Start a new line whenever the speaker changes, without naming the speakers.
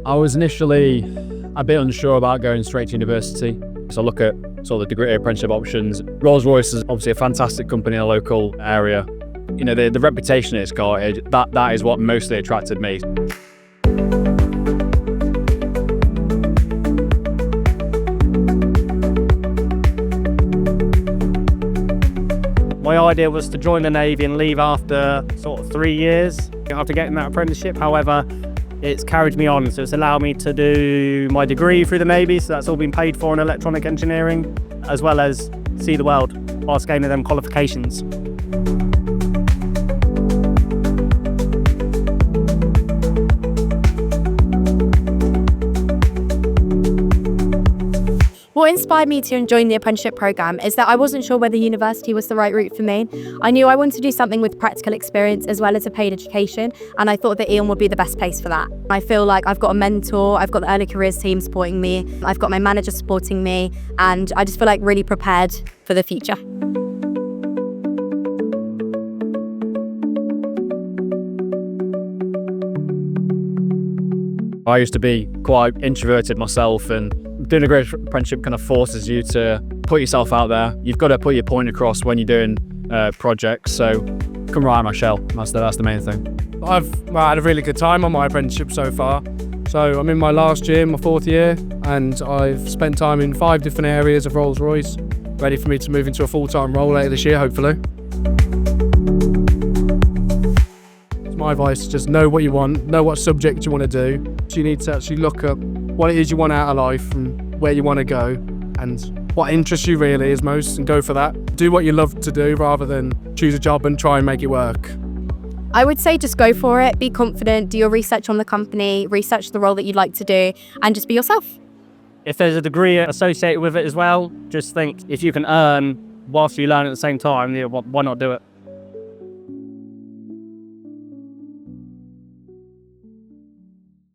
I was initially a bit unsure about going straight to university. So I look at sort of the degree apprenticeship options. Rolls-Royce is obviously a fantastic company in a local area. You know, the reputation it's got, that is what mostly attracted me.
My idea was to join the Navy and leave after sort of 3 years after getting that apprenticeship. However, it's carried me on, so it's allowed me to do my degree through the Navy, so that's all been paid for in electronic engineering, as well as see the world whilst gaining them qualifications.
What inspired me to join the apprenticeship programme is that I wasn't sure whether university was the right route for me. I knew I wanted to do something with practical experience as well as a paid education, and I thought that Ian would be the best place for that. I feel like I've got a mentor, I've got the early careers team supporting me, I've got my manager supporting me, and I just feel like really prepared for the future.
I used to be quite introverted myself, and doing a great apprenticeship kind of forces you to put yourself out there. You've got to put your point across when you're doing projects, so come right on my shell. That's the main thing.
I've had a really good time on my apprenticeship so far. So I'm in my last year, my 4th year, and I've spent time in 5 different areas of Rolls-Royce, ready for me to move into a full-time role later this year, hopefully. My advice is just know what you want, know what subject you want to do. So you need to actually look up what it is you want out of life and where you want to go and what interests you really is most, and go for that. Do what you love to do rather than choose a job and try and make it work.
I would say just go for it, be confident, do your research on the company, research the role that you'd like to do, and just be yourself.
If there's a degree associated with it as well, just think if you can earn whilst you learn at the same time, why not do it?